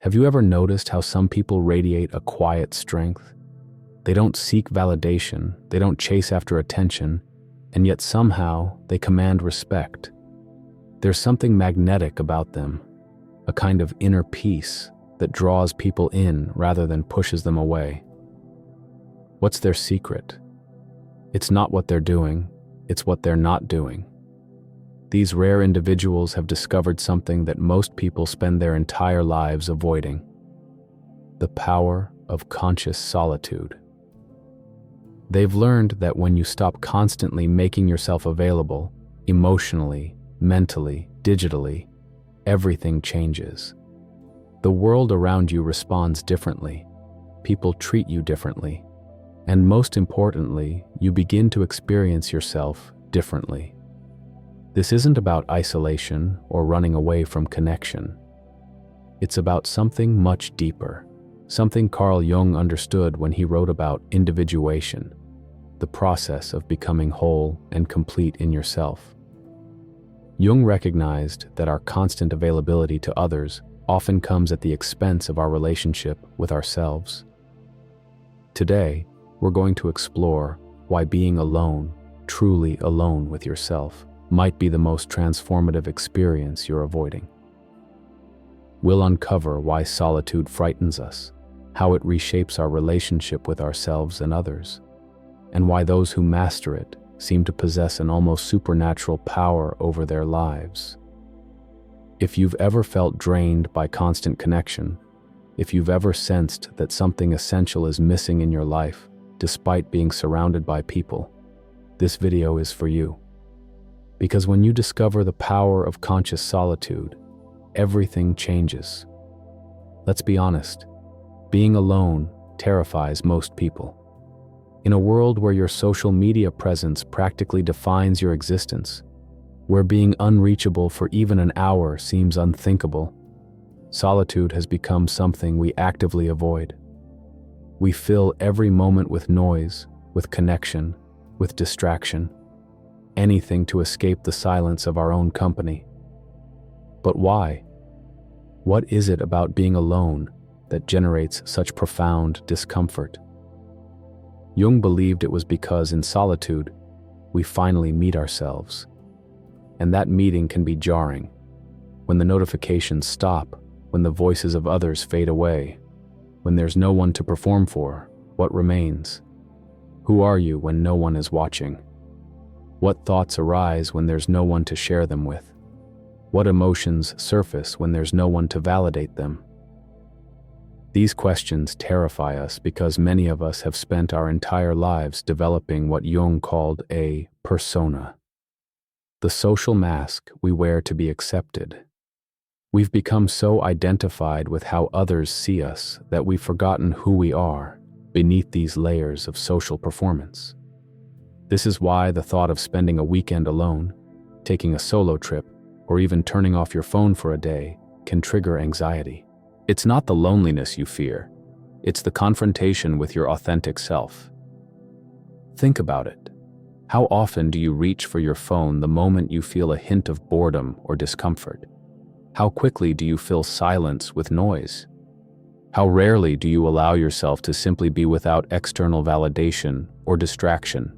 Have you ever noticed how some people radiate a quiet strength? They don't seek validation, they don't chase after attention, and yet somehow they command respect. There's something magnetic about them, a kind of inner peace that draws people in rather than pushes them away. What's their secret? It's not what they're doing, it's what they're not doing. These rare individuals have discovered something that most people spend their entire lives avoiding: the power of conscious solitude. They've learned that when you stop constantly making yourself available, emotionally, mentally, digitally, everything changes. The world around you responds differently, people treat you differently, and most importantly, you begin to experience yourself differently. This isn't about isolation or running away from connection. It's about something much deeper, something Carl Jung understood when he wrote about individuation, the process of becoming whole and complete in yourself. Jung recognized that our constant availability to others often comes at the expense of our relationship with ourselves. Today, we're going to explore why being alone, truly alone with yourself, might be the most transformative experience you're avoiding. We'll uncover why solitude frightens us, how it reshapes our relationship with ourselves and others, and why those who master it seem to possess an almost supernatural power over their lives. If you've ever felt drained by constant connection, if you've ever sensed that something essential is missing in your life despite being surrounded by people, this video is for you. Because when you discover the power of conscious solitude, everything changes. Let's be honest, being alone terrifies most people. In a world where your social media presence practically defines your existence, where being unreachable for even an hour seems unthinkable, solitude has become something we actively avoid. We fill every moment with noise, with connection, with distraction, anything to escape the silence of our own company. But why? What is it about being alone that generates such profound discomfort? Jung believed it was because in solitude, we finally meet ourselves. And that meeting can be jarring. When the notifications stop, when the voices of others fade away, when there's no one to perform for, what remains? Who are you when no one is watching? What thoughts arise when there's no one to share them with? What emotions surface when there's no one to validate them? These questions terrify us because many of us have spent our entire lives developing what Jung called a persona, the social mask we wear to be accepted. We've become so identified with how others see us that we've forgotten who we are beneath these layers of social performance. This is why the thought of spending a weekend alone, taking a solo trip, or even turning off your phone for a day can trigger anxiety. It's not the loneliness you fear, it's the confrontation with your authentic self. Think about it. How often do you reach for your phone the moment you feel a hint of boredom or discomfort? How quickly do you fill silence with noise? How rarely do you allow yourself to simply be without external validation or distraction?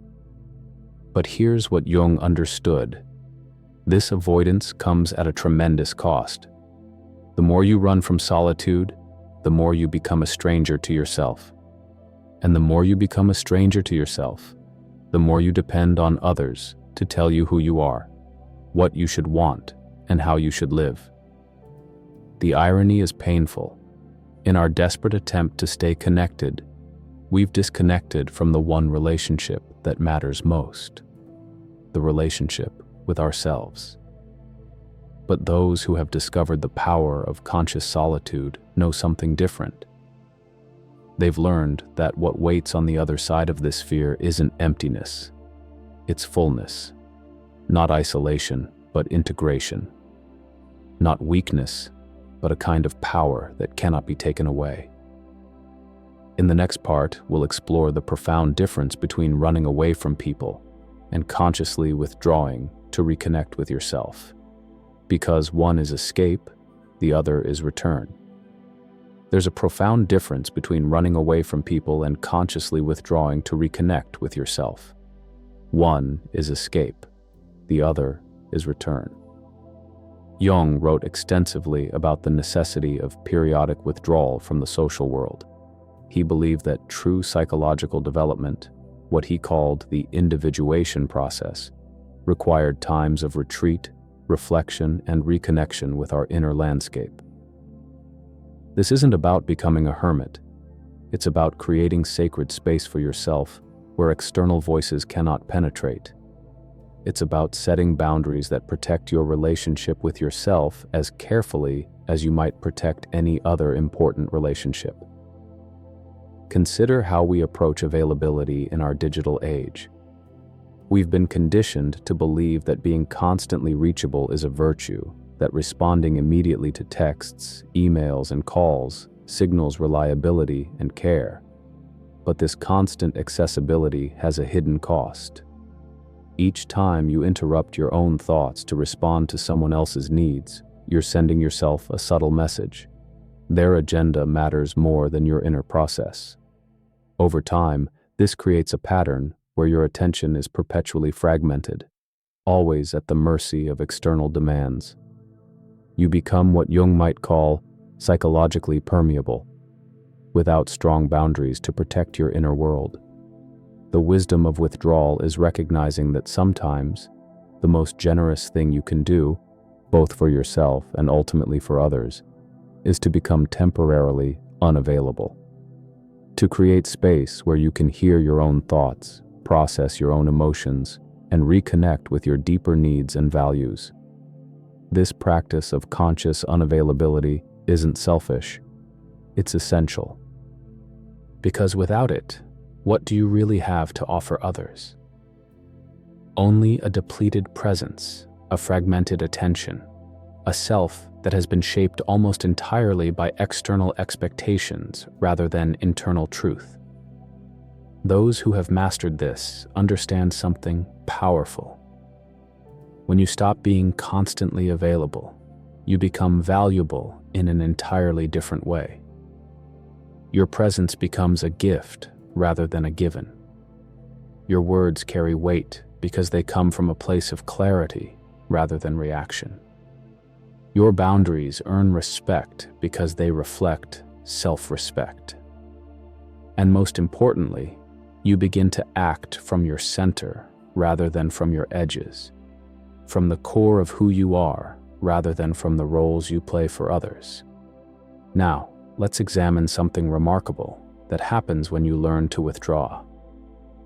But here's what Jung understood. This avoidance comes at a tremendous cost. The more you run from solitude, the more you become a stranger to yourself. And the more you become a stranger to yourself, the more you depend on others to tell you who you are, what you should want, and how you should live. The irony is painful. In our desperate attempt to stay connected, we've disconnected from the one relationship that matters most, the relationship with ourselves. But those who have discovered the power of conscious solitude know something different. They've learned that what waits on the other side of this fear isn't emptiness, it's fullness. Not isolation, but integration. Not weakness, but a kind of power that cannot be taken away. In the next part, we'll explore the profound difference between running away from people and consciously withdrawing to reconnect with yourself. Because one is escape, the other is return. There's a profound difference between running away from people and consciously withdrawing to reconnect with yourself. One is escape, the other is return. Jung wrote extensively about the necessity of periodic withdrawal from the social world. He believed that true psychological development, what he called the individuation process, required times of retreat, reflection, and reconnection with our inner landscape. This isn't about becoming a hermit. It's about creating sacred space for yourself where external voices cannot penetrate. It's about setting boundaries that protect your relationship with yourself as carefully as you might protect any other important relationship. Consider how we approach availability in our digital age. We've been conditioned to believe that being constantly reachable is a virtue, that responding immediately to texts, emails, and calls signals reliability and care. But this constant accessibility has a hidden cost. Each time you interrupt your own thoughts to respond to someone else's needs, you're sending yourself a subtle message. Their agenda matters more than your inner process. Over time, this creates a pattern where your attention is perpetually fragmented, always at the mercy of external demands. You become what Jung might call psychologically permeable, without strong boundaries to protect your inner world. The wisdom of withdrawal is recognizing that sometimes the most generous thing you can do, both for yourself and ultimately for others, is to become temporarily unavailable. To create space where you can hear your own thoughts, process your own emotions, and reconnect with your deeper needs and values. This practice of conscious unavailability isn't selfish, it's essential. Because without it, what do you really have to offer others? Only a depleted presence, a fragmented attention, a self that has been shaped almost entirely by external expectations rather than internal truth. Those who have mastered this understand something powerful. When you stop being constantly available, you become valuable in an entirely different way. Your presence becomes a gift rather than a given. Your words carry weight because they come from a place of clarity rather than reaction. Your boundaries earn respect because they reflect self-respect. And most importantly, you begin to act from your center rather than from your edges, from the core of who you are rather than from the roles you play for others. Now, let's examine something remarkable that happens when you learn to withdraw.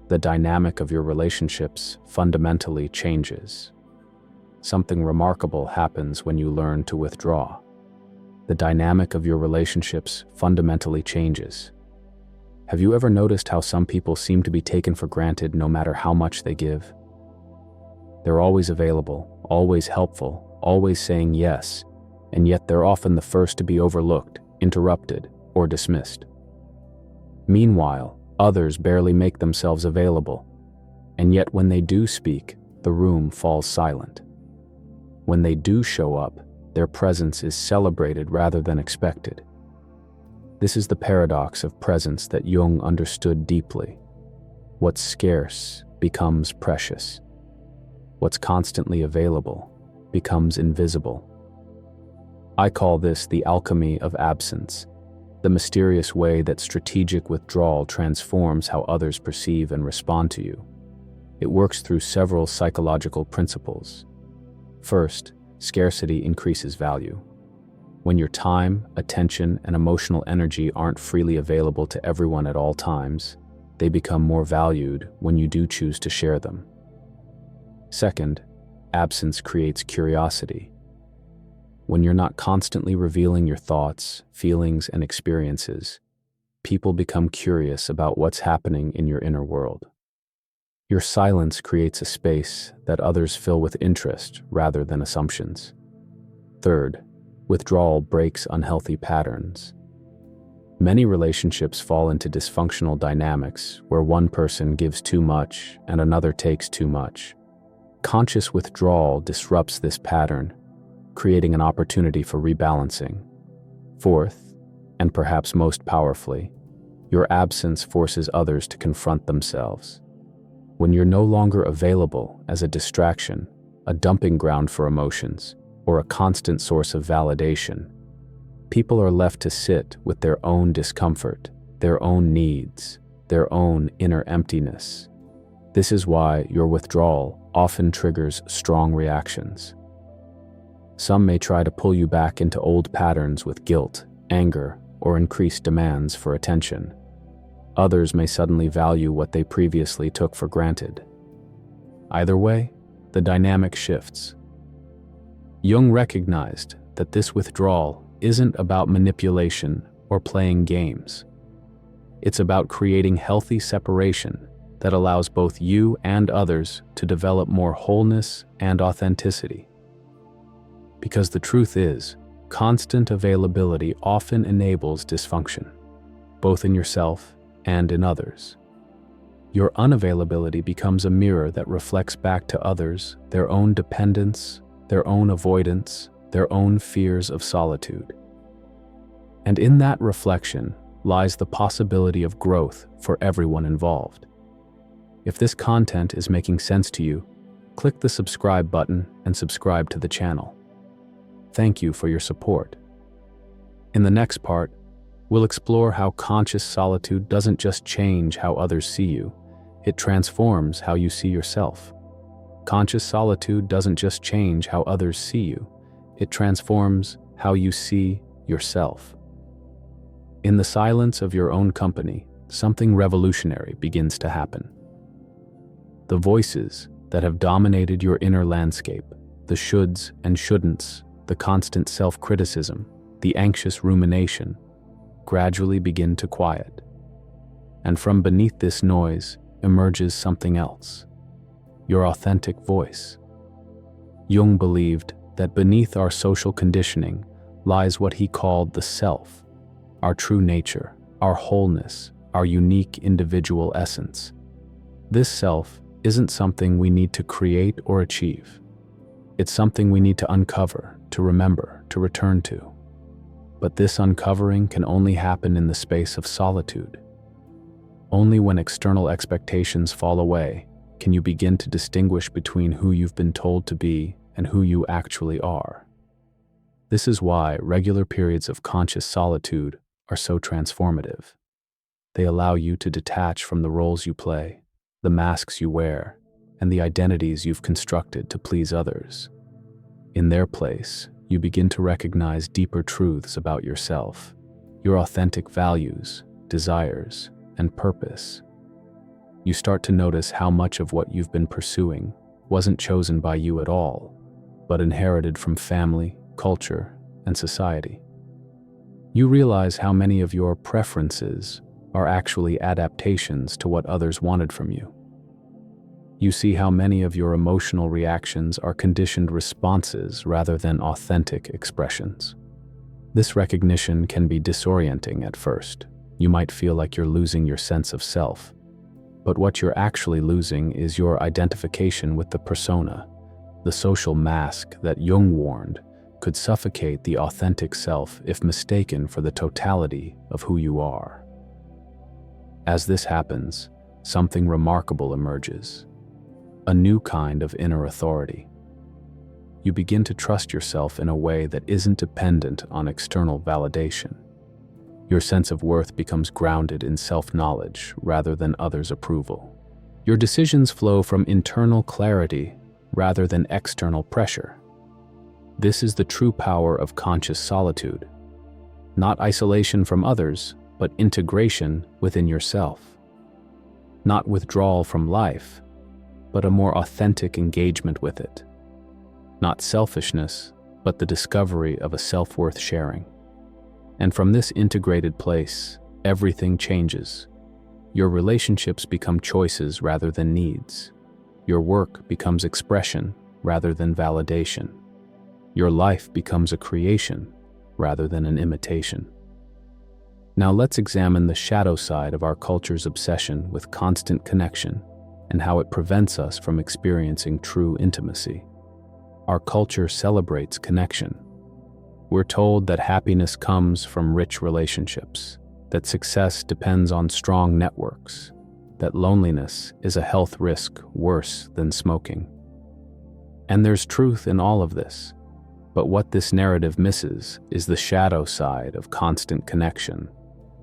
The dynamic of your relationships fundamentally changes. Something remarkable happens when you learn to withdraw. The dynamic of your relationships fundamentally changes. Have you ever noticed how some people seem to be taken for granted no matter how much they give? They're always available, always helpful, always saying yes, and yet they're often the first to be overlooked, interrupted, or dismissed. Meanwhile, others barely make themselves available, and yet when they do speak, the room falls silent. When they do show up, their presence is celebrated rather than expected. This is the paradox of presence that Jung understood deeply. What's scarce becomes precious. What's constantly available becomes invisible. I call this the alchemy of absence, the mysterious way that strategic withdrawal transforms how others perceive and respond to you. It works through several psychological principles. First, scarcity increases value. When your time, attention, and emotional energy aren't freely available to everyone at all times, they become more valued when you do choose to share them. Second, absence creates curiosity. When you're not constantly revealing your thoughts, feelings, and experiences, people become curious about what's happening in your inner world. Your silence creates a space that others fill with interest rather than assumptions. Third, withdrawal breaks unhealthy patterns. Many relationships fall into dysfunctional dynamics where one person gives too much and another takes too much. Conscious withdrawal disrupts this pattern, creating an opportunity for rebalancing. Fourth, And perhaps most powerfully, your absence forces others to confront themselves. When you're no longer available as a distraction, a dumping ground for emotions, or a constant source of validation, people are left to sit with their own discomfort, their own needs, their own inner emptiness. This is why your withdrawal often triggers strong reactions. Some may try to pull you back into old patterns with guilt, anger, or increased demands for attention. Others may suddenly value what they previously took for granted. Either way, the dynamic shifts. Jung recognized that this withdrawal isn't about manipulation or playing games. It's about creating healthy separation that allows both you and others to develop more wholeness and authenticity. Because the truth is, constant availability often enables dysfunction, both in yourself and in others. Your unavailability becomes a mirror that reflects back to others their own dependence, their own avoidance, their own fears of solitude. And in that reflection lies the possibility of growth for everyone involved. If this content is making sense to you, click the subscribe button and subscribe to the channel. Thank you for your support. In the next part, we'll explore how conscious solitude doesn't just change how others see you, it transforms how you see yourself. Conscious solitude doesn't just change how others see you, it transforms how you see yourself. In the silence of your own company, something revolutionary begins to happen. The voices that have dominated your inner landscape, the shoulds and shouldn'ts, the constant self-criticism, the anxious rumination, gradually begin to quiet. And from beneath this noise emerges something else, your authentic voice. Jung believed that beneath our social conditioning lies what he called the self, our true nature, our wholeness, our unique individual essence. This self isn't something we need to create or achieve. It's something we need to uncover, to remember, to return to. But this uncovering can only happen in the space of solitude. Only when external expectations fall away can you begin to distinguish between who you've been told to be and who you actually are. This is why regular periods of conscious solitude are so transformative. They allow you to detach from the roles you play, the masks you wear, and the identities you've constructed to please others. In their place, you begin to recognize deeper truths about yourself, your authentic values, desires, and purpose. You start to notice how much of what you've been pursuing wasn't chosen by you at all, but inherited from family, culture, and society. You realize how many of your preferences are actually adaptations to what others wanted from you. You see how many of your emotional reactions are conditioned responses rather than authentic expressions. This recognition can be disorienting at first. You might feel like you're losing your sense of self. But what you're actually losing is your identification with the persona, the social mask that Jung warned could suffocate the authentic self if mistaken for the totality of who you are. As this happens, something remarkable emerges. A new kind of inner authority. You begin to trust yourself in a way that isn't dependent on external validation. Your sense of worth becomes grounded in self-knowledge rather than others' approval. Your decisions flow from internal clarity rather than external pressure. This is the true power of conscious solitude. Not isolation from others, but integration within yourself. Not withdrawal from life, but a more authentic engagement with it. Not selfishness, but the discovery of a self worth sharing. And from this integrated place, everything changes. Your relationships become choices rather than needs. Your work becomes expression rather than validation. Your life becomes a creation rather than an imitation. Now let's examine the shadow side of our culture's obsession with constant connection and how it prevents us from experiencing true intimacy. Our culture celebrates connection. We're told that happiness comes from rich relationships, that success depends on strong networks, that loneliness is a health risk worse than smoking. And there's truth in all of this, but what this narrative misses is the shadow side of constant connection,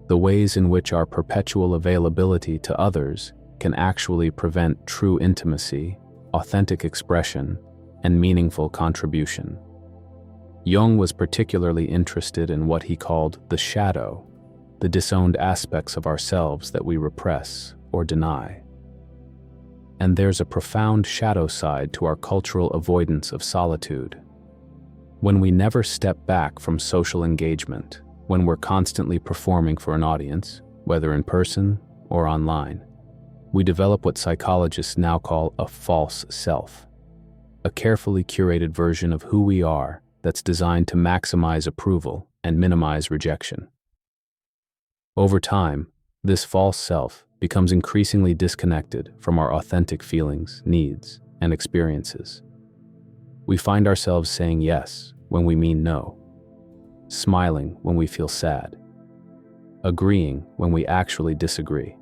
the ways in which our perpetual availability to others can actually prevent true intimacy, authentic expression, and meaningful contribution. Jung was particularly interested in what he called the shadow, the disowned aspects of ourselves that we repress or deny. And there's a profound shadow side to our cultural avoidance of solitude. When we never step back from social engagement, when we're constantly performing for an audience, whether in person or online, we develop what psychologists now call a false self, a carefully curated version of who we are that's designed to maximize approval and minimize rejection. Over time, this false self becomes increasingly disconnected from our authentic feelings, needs, and experiences. We find ourselves saying yes when we mean no, smiling when we feel sad, agreeing when we actually disagree,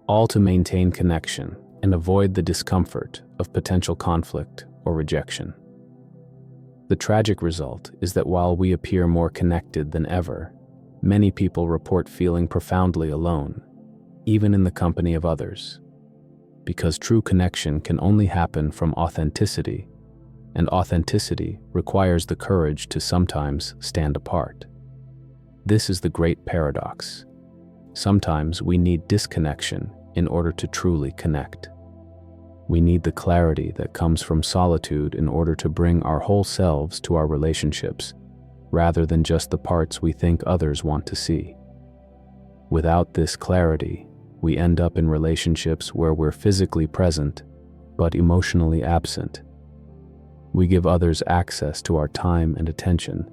all to maintain connection and avoid the discomfort of potential conflict or rejection. The tragic result is that while we appear more connected than ever, many people report feeling profoundly alone, even in the company of others, because true connection can only happen from authenticity, and authenticity requires the courage to sometimes stand apart. This is the great paradox. Sometimes we need disconnection in order to truly connect. We need the clarity that comes from solitude in order to bring our whole selves to our relationships, rather than just the parts we think others want to see. Without this clarity, we end up in relationships where we're physically present, but emotionally absent. We give others access to our time and attention,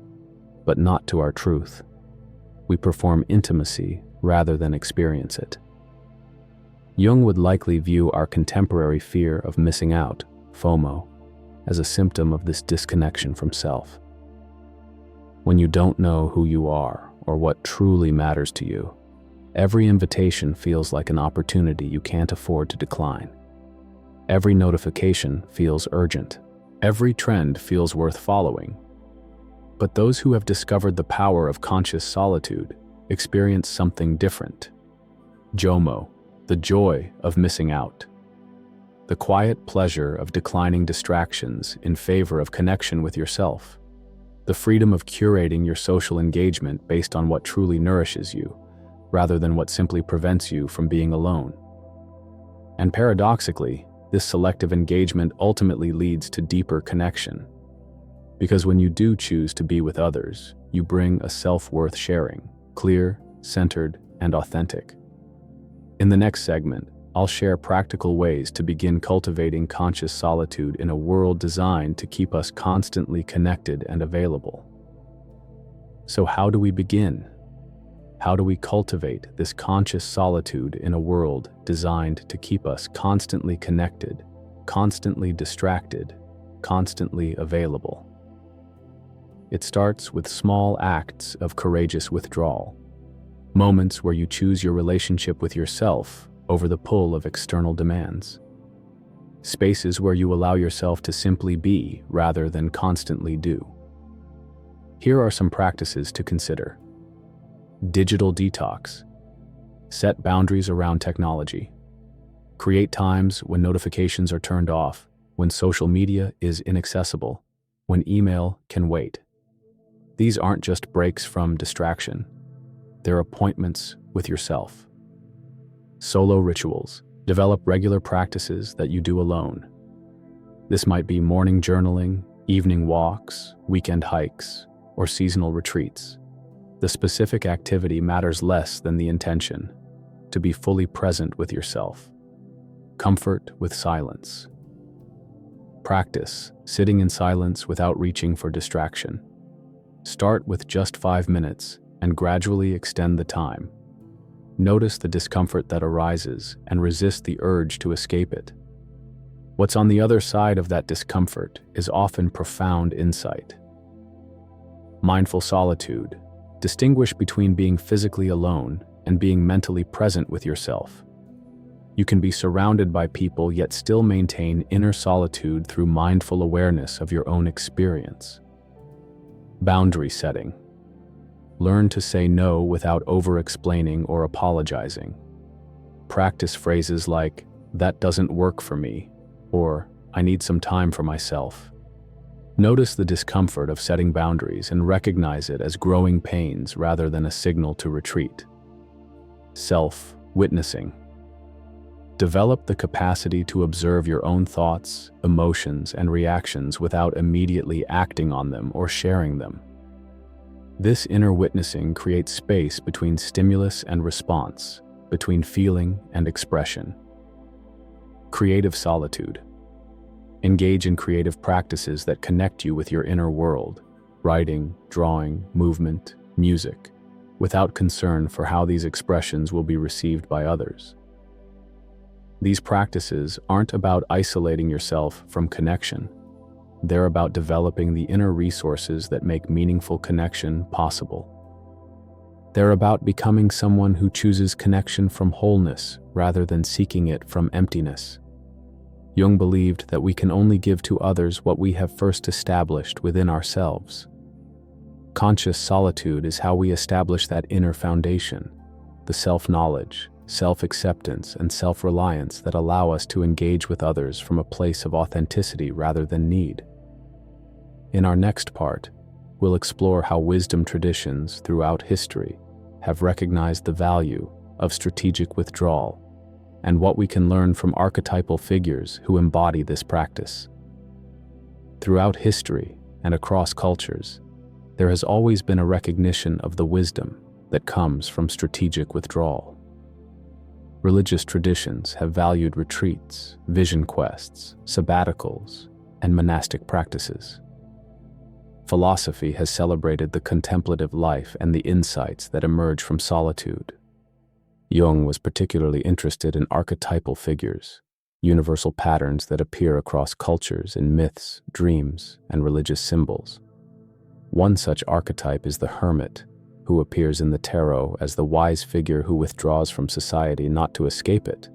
but not to our truth. We perform intimacy rather than experience it. Jung would likely view our contemporary fear of missing out, FOMO, as a symptom of this disconnection from self. When you don't know who you are or what truly matters to you, every invitation feels like an opportunity you can't afford to decline. Every notification feels urgent. Every trend feels worth following. But those who have discovered the power of conscious solitude experience something different. JOMO, the joy of missing out. The quiet pleasure of declining distractions in favor of connection with yourself. The freedom of curating your social engagement based on what truly nourishes you, rather than what simply prevents you from being alone. And paradoxically, this selective engagement ultimately leads to deeper connection. Because when you do choose to be with others, you bring a self-worth sharing, clear, centered, and authentic. In the next segment, I'll share practical ways to begin cultivating conscious solitude in a world designed to keep us constantly connected and available. So how do we begin? How do we cultivate this conscious solitude in a world designed to keep us constantly connected, constantly distracted, constantly available? It starts with small acts of courageous withdrawal, moments where you choose your relationship with yourself over the pull of external demands, spaces where you allow yourself to simply be rather than constantly do. Here are some practices to consider. Digital detox. Set boundaries around technology. Create times when notifications are turned off, when social media is inaccessible, when email can wait. These aren't just breaks from distraction. They're appointments with yourself. Solo rituals. Develop regular practices that you do alone. This might be morning journaling, evening walks, weekend hikes, or seasonal retreats. The specific activity matters less than the intention, to be fully present with yourself. Comfort with silence. Practice sitting in silence without reaching for distraction. Start with just 5 minutes and gradually extend the time. Notice the discomfort that arises and resist the urge to escape it. What's on the other side of that discomfort is often profound insight. Mindful solitude. Distinguish between being physically alone and being mentally present with yourself. You can be surrounded by people yet still maintain inner solitude through mindful awareness of your own experience. Boundary setting. Learn to say no without over-explaining or apologizing. Practice phrases like, "That doesn't work for me," or "I need some time for myself." Notice the discomfort of setting boundaries and recognize it as growing pains rather than a signal to retreat. Self-witnessing. Develop the capacity to observe your own thoughts, emotions, and reactions without immediately acting on them or sharing them. This inner witnessing creates space between stimulus and response, between feeling and expression. Creative solitude. Engage in creative practices that connect you with your inner world, writing, drawing, movement, music, without concern for how these expressions will be received by others. These practices aren't about isolating yourself from connection. They're about developing the inner resources that make meaningful connection possible. They're about becoming someone who chooses connection from wholeness rather than seeking it from emptiness. Jung believed that we can only give to others what we have first established within ourselves. Conscious solitude is how we establish that inner foundation, the self-knowledge, self-acceptance, and self-reliance that allow us to engage with others from a place of authenticity rather than need. In our next part, we'll explore how wisdom traditions throughout history have recognized the value of strategic withdrawal and what we can learn from archetypal figures who embody this practice. Throughout history and across cultures, there has always been a recognition of the wisdom that comes from strategic withdrawal. Religious traditions have valued retreats, vision quests, sabbaticals, and monastic practices. Philosophy has celebrated the contemplative life and the insights that emerge from solitude. Jung was particularly interested in archetypal figures, universal patterns that appear across cultures in myths, dreams, and religious symbols. One such archetype is the hermit, who appears in the tarot as the wise figure who withdraws from society not to escape it,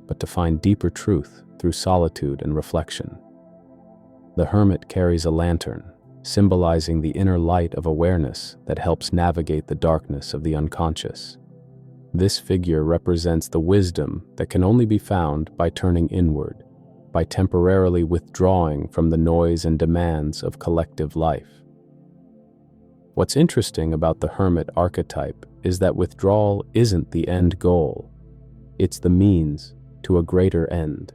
but to find deeper truth through solitude and reflection. The hermit carries a lantern, symbolizing the inner light of awareness that helps navigate the darkness of the unconscious. This figure represents the wisdom that can only be found by turning inward, by temporarily withdrawing from the noise and demands of collective life. What's interesting about the hermit archetype is that withdrawal isn't the end goal. It's the means to a greater end.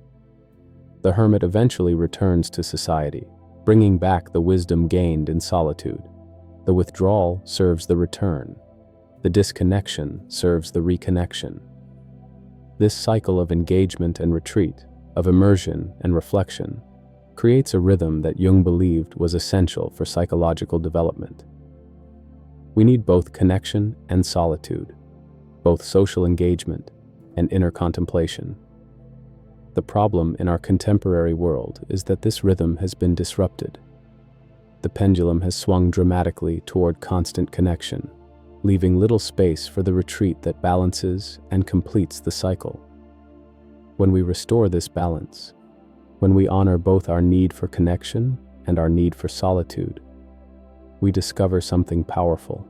The hermit eventually returns to society, bringing back the wisdom gained in solitude. The withdrawal serves the return. The disconnection serves the reconnection. This cycle of engagement and retreat, of immersion and reflection, creates a rhythm that Jung believed was essential for psychological development. We need both connection and solitude, both social engagement and inner contemplation. The problem in our contemporary world is that this rhythm has been disrupted. The pendulum has swung dramatically toward constant connection, leaving little space for the retreat that balances and completes the cycle. When we restore this balance, when we honor both our need for connection and our need for solitude, we discover something powerful.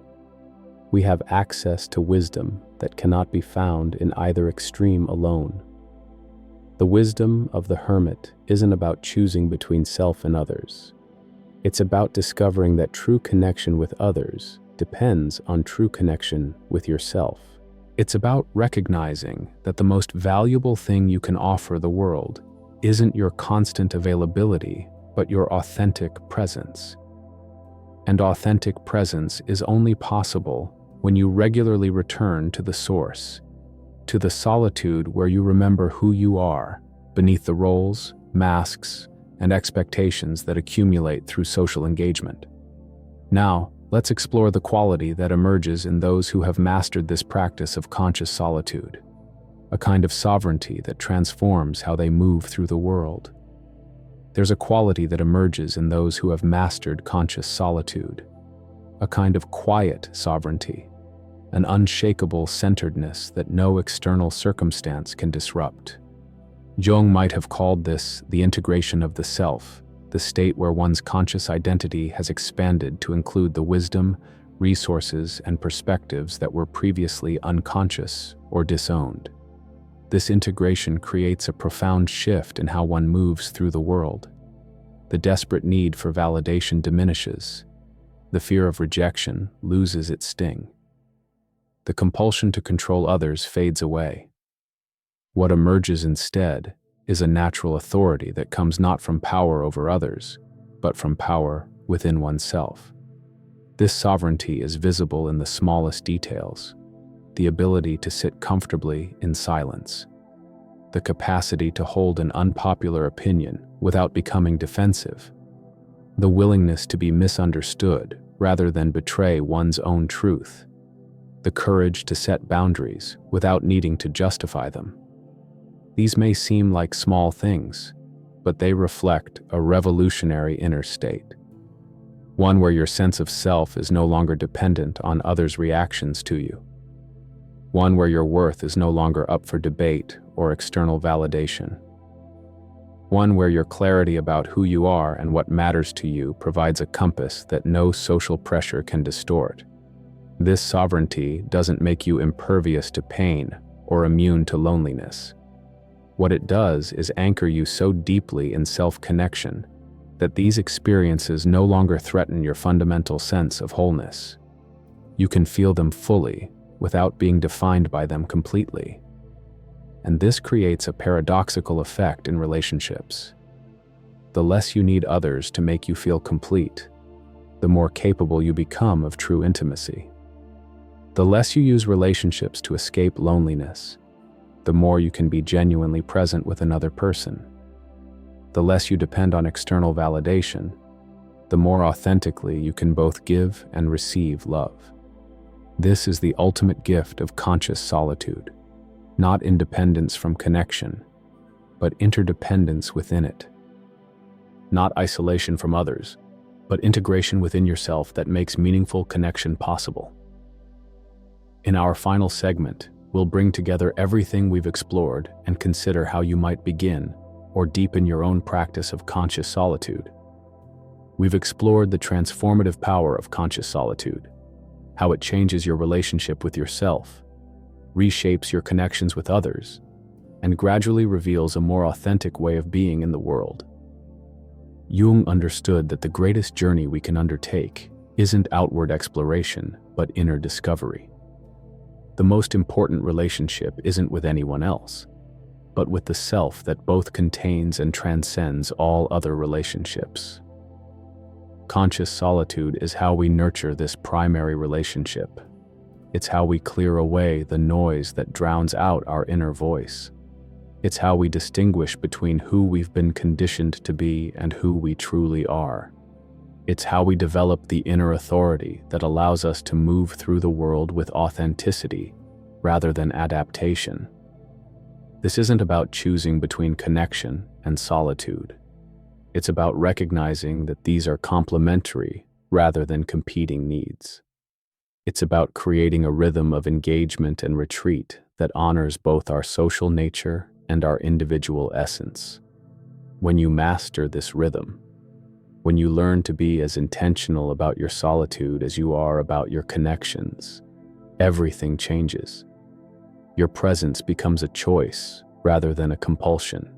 We have access to wisdom that cannot be found in either extreme alone. The wisdom of the hermit isn't about choosing between self and others. It's about discovering that true connection with others depends on true connection with yourself. It's about recognizing that the most valuable thing you can offer the world isn't your constant availability, but your authentic presence. And authentic presence is only possible when you regularly return to the source, to the solitude where you remember who you are, beneath the roles, masks, and expectations that accumulate through social engagement. Now, let's explore the quality that emerges in those who have mastered this practice of conscious solitude, a kind of sovereignty that transforms how they move through the world. There's a quality that emerges in those who have mastered conscious solitude. a kind of quiet sovereignty, an unshakable centeredness that no external circumstance can disrupt. Jung might have called this the integration of the self, the state where one's conscious identity has expanded to include the wisdom, resources, and perspectives that were previously unconscious or disowned. This integration creates a profound shift in how one moves through the world. The desperate need for validation diminishes. The fear of rejection loses its sting. The compulsion to control others fades away. What emerges instead is a natural authority that comes not from power over others, but from power within oneself. This sovereignty is visible in the smallest details: the ability to sit comfortably in silence, the capacity to hold an unpopular opinion without becoming defensive, the willingness to be misunderstood rather than betray one's own truth, the courage to set boundaries without needing to justify them. These may seem like small things, but they reflect a revolutionary inner state. One where your sense of self is no longer dependent on others' reactions to you. One where your worth is no longer up for debate or external validation. One where your clarity about who you are and what matters to you provides a compass that no social pressure can distort. This sovereignty doesn't make you impervious to pain or immune to loneliness. What it does is anchor you so deeply in self-connection that these experiences no longer threaten your fundamental sense of wholeness. You can feel them fully without being defined by them completely. And this creates a paradoxical effect in relationships. The less you need others to make you feel complete, the more capable you become of true intimacy. The less you use relationships to escape loneliness, the more you can be genuinely present with another person. The less you depend on external validation, the more authentically you can both give and receive love. This is the ultimate gift of conscious solitude, not independence from connection, but interdependence within it. Not isolation from others, but integration within yourself that makes meaningful connection possible. In our final segment, we'll bring together everything we've explored and consider how you might begin or deepen your own practice of conscious solitude. We've explored the transformative power of conscious solitude, how it changes your relationship with yourself, reshapes your connections with others, and gradually reveals a more authentic way of being in the world. Jung understood that the greatest journey we can undertake isn't outward exploration, but inner discovery. The most important relationship isn't with anyone else, but with the self that both contains and transcends all other relationships. Conscious solitude is how we nurture this primary relationship. It's how we clear away the noise that drowns out our inner voice. It's how we distinguish between who we've been conditioned to be and who we truly are. It's how we develop the inner authority that allows us to move through the world with authenticity rather than adaptation. This isn't about choosing between connection and solitude. It's about recognizing that these are complementary rather than competing needs. It's about creating a rhythm of engagement and retreat that honors both our social nature and our individual essence. When you master this rhythm, when you learn to be as intentional about your solitude as you are about your connections, everything changes. Your presence becomes a choice rather than a compulsion.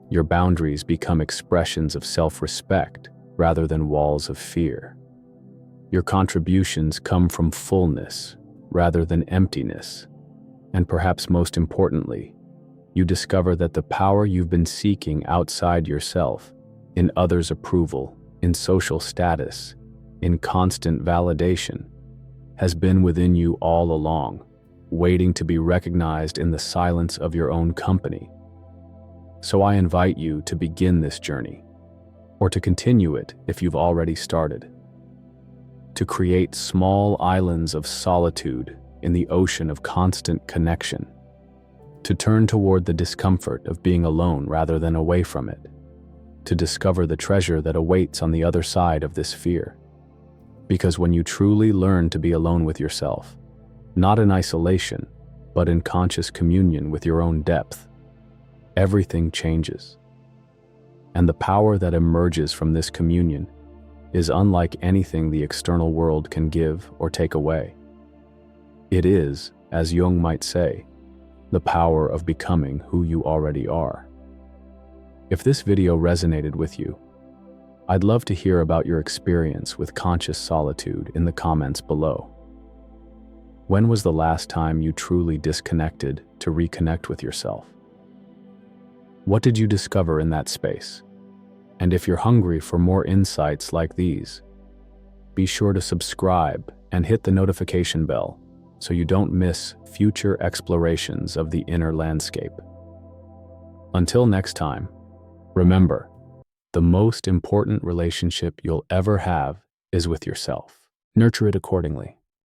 Your boundaries become expressions of self-respect rather than walls of fear. Your contributions come from fullness rather than emptiness. And perhaps most importantly, you discover that the power you've been seeking outside yourself, in others' approval, in social status, in constant validation, has been within you all along, waiting to be recognized in the silence of your own company. So I invite you to begin this journey, or to continue it if you've already started, to create small islands of solitude in the ocean of constant connection, to turn toward the discomfort of being alone rather than away from it, to discover the treasure that awaits on the other side of this fear. Because when you truly learn to be alone with yourself, not in isolation, but in conscious communion with your own depth, everything changes. And the power that emerges from this communion is unlike anything the external world can give or take away. It is, as Jung might say, the power of becoming who you already are. If this video resonated with you, I'd love to hear about your experience with conscious solitude in the comments below. When was the last time you truly disconnected to reconnect with yourself? What did you discover in that space? And if you're hungry for more insights like these, be sure to subscribe and hit the notification bell so you don't miss future explorations of the inner landscape. Until next time, remember, the most important relationship you'll ever have is with yourself. Nurture it accordingly.